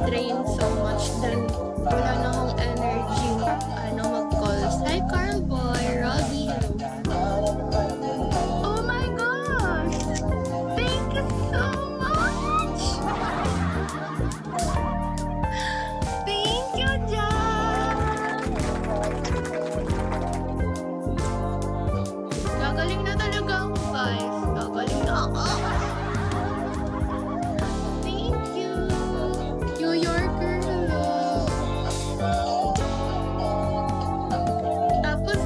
drain so much, then wala na akong energy mag-calls. Hi, Carl Boy, Robbie, hello. Oh my gosh! Thank you so much! Thank you, Jack! Gagaling na talaga ako, guys. Gagaling na ako. Thank you. New Yorker, hello. Tapos,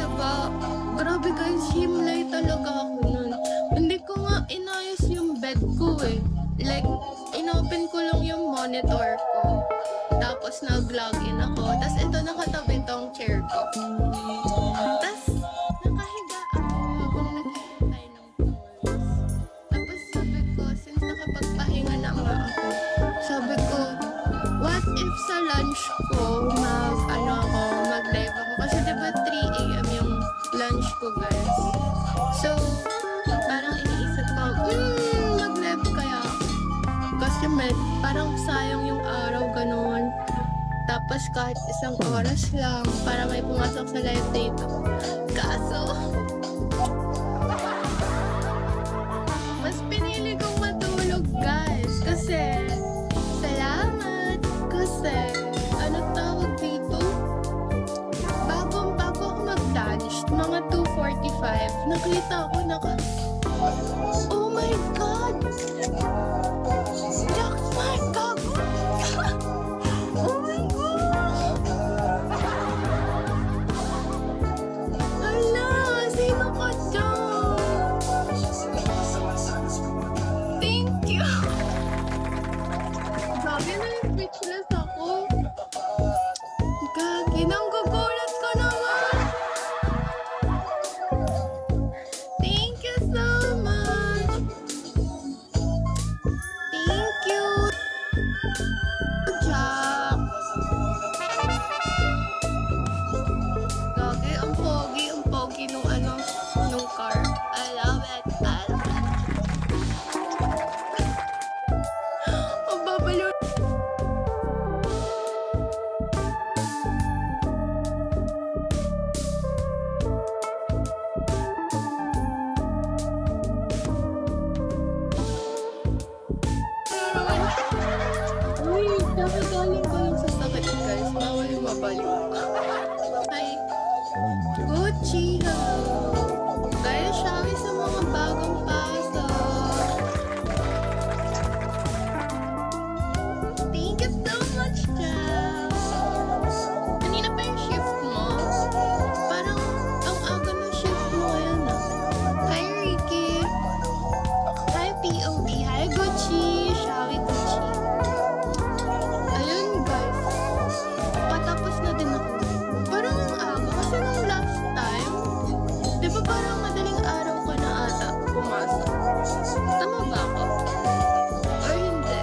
diba? Grabe guys, himlay talaga ako nun. Hindi ko nga inayos yung bed ko eh. Like, inopen ko lang yung monitor ko. Tapos nag-login ako. Tapos ito nakatabi tong chair ko. Tapos nakahiga ako habang naghihintay ng calls. Tapos sabi ko, since nakapagpahinga na nga ako, sabi ko, what if sa lunch ko mag-live ako? Kasi diba 3 AM yung lunch ko guys. So, parang iniisip ko, mag-live kaya ako. Kasi parang sayang yung araw, ganun. Tapos kahit isang oras lang para may pumasok sa live data. Kaso, mas pinili kong matulog guys. Kasi, salamat. Kasi, tawag dito? Bago ako mag-lunch, mga 2:45, nakita ako oh my God! Jax, my gago! Oh my God! Hala, sino ka dyan? Thank you! Sabi na yung speechless ako. Gagi, nanggugulat ko naman! Thank you so much! Thank you! Jack! Gagi, ang pogi nung car. I love it! Ang babalo. Uy, nakagaling ko yung sa sakit guys. Bawal yung mabaliw. Hi. Gucci, hello. Guys, shawty sa mga bagong pasok. Thank you so much, Jack. Kanina pa yung shift mo? Parang ang aga ng shift mo ngayon ah. Hi, Ricky. Hi, POV. Hi, Gucci. Shawty, Gucci. Ayun, guys. Patapos na din ako. Parang ang aga kasi nung last time, di ba parang madaling araw ka na ata pumasok? Tama ba ako? Or hindi?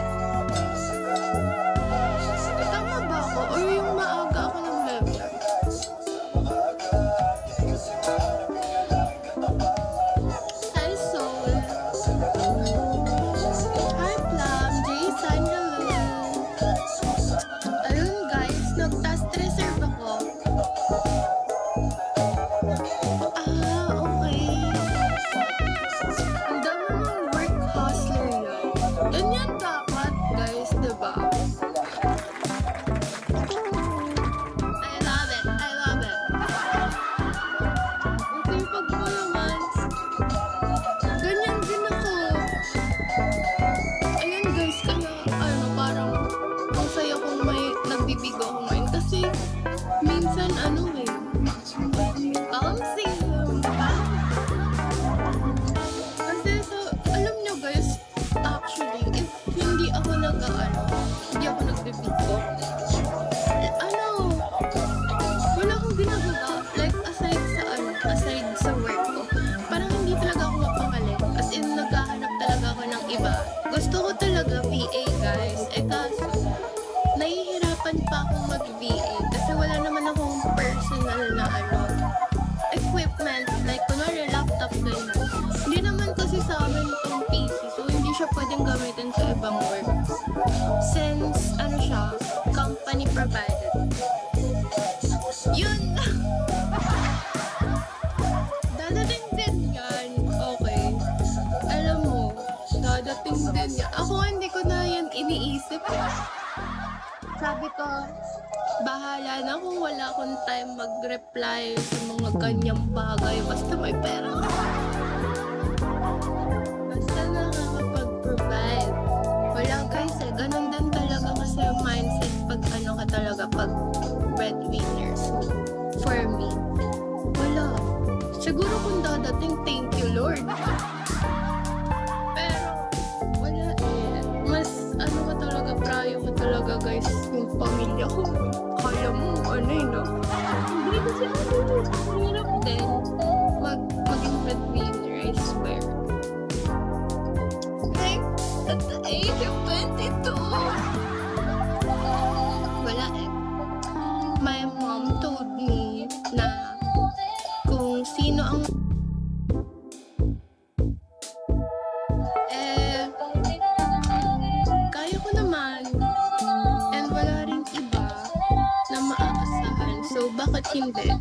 Tama ba ako? Or yung maaga ako ng level? Hi, Soul. Hi, Plum. Jason, hello. Ayun, guys. Nag-task reserve ako. Okay. Ang dami ng work hustler yun. Ganyan dapat, guys, diba? I love it. I love it. Ito yung pagmulaman. Ganyan din ako. Ayun, guys, kaya, parang ang saya kung may nagbibigo ako ngayon. Kasi, minsan, kasi alam nyo guys, actually, if hindi ako hindi ako nagbibigo, wala akong ginagawa, like, aside sa work ko, parang hindi talaga ako mapakali, as in, naghahanap talaga ako ng iba. Gusto ko talaga VA guys, kaso, nahihirapan pa akong mag-VA, kasi wala naman akong personal na equipment, like, kunwari laptop ganyan. Hindi naman kasi sa amin itong PC, so hindi siya pwedeng gamitin sa ibang work. Since, provided. Yun lang. Dadating din yan. Okay. Alam mo, dadating din yan. Ako hindi ko na yan iniisip. Sabi ko, bahala na kung wala akong time mag-reply sa mga ganyang bagay. Basta may pera na. Basta nakakapag-provide. Wala guys eh. Ganun din talaga kasi yung mindset pag ano ka talaga, pag breadwinner. So, for me, wala. Siguro kung dadating, thank you Lord. Pero, wala eh. Mas ano ka talaga, prayo ka talaga guys, yung pamilya ko. Kaya mo, ano eh, no? Hindi kasi ako hirap din maging breadwinner, I swear. Like, at the age of 22. Wala eh. My mom told me na kung sino ang kaya ko naman and wala ring iba na maaasahan, so bakit hindi?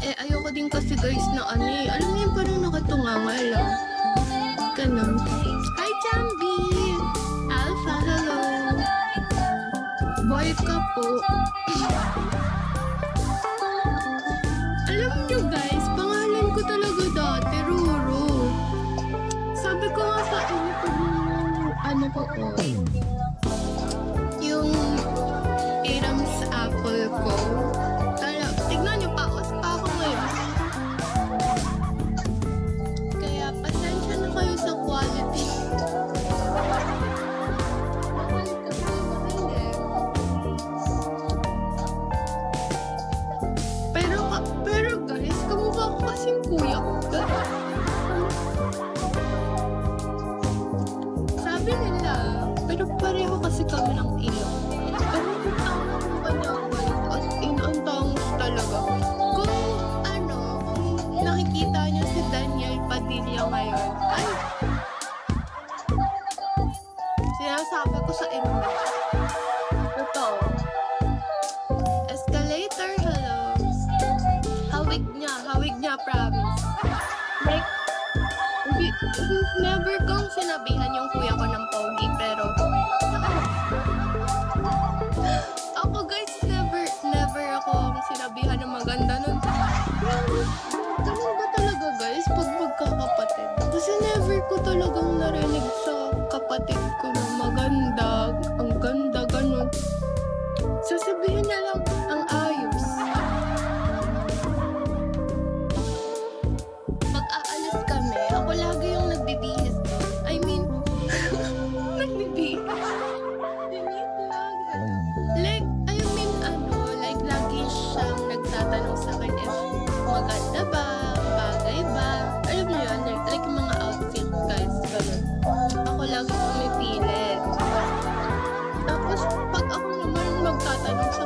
Eh ayoko din kasi guys na ano eh, alam mo yun parang nakatunganga lang ganun. Hi Jambi! Alpha, hello! Boy ka po. Alam nyo guys, pangalan ko talaga dati, Roro. Sabi ko nga sa inyo pag ano ko yung Adam's apple ko. Tignan nyo, paos pa ako ngayon. Kaya pasensya na kayo sa quality. Pero guys, kamukha ko kasing kuya ko. Sabi nila, pero pareho kasi kami ng ilong. Pero kung tangos pa niya guys, as in, ang tangos talaga. Kung ano, kung nakikita niyo si Daniel Padilla ngayon, ay, sinasabi ko sa inyo. Totoo. Escalator, hello. Hawig niya, promise. Like, never kong sinabihan yung kuya ko ng pogi, pero ako guys, never ako sinabihan ng maganda nun. Ganun ba talaga guys, pag magkakapatid? Kasi never ko talagang narinig sa kapatid ko na maganda, ang ganda, ganun. Sasabihin niya lang ang ayos. Pag-aalis kami, ako lagi yung nagbibihis doon. I mean, nagbibihis. Like, I mean, like lagi siyang nagtatanong sa akin if maganda ba, bagay ba. Alam mo yun, like yung mga outfit guys, ganun. Ako lagi pumipili. Tapos, pag ako naman magtatanong sa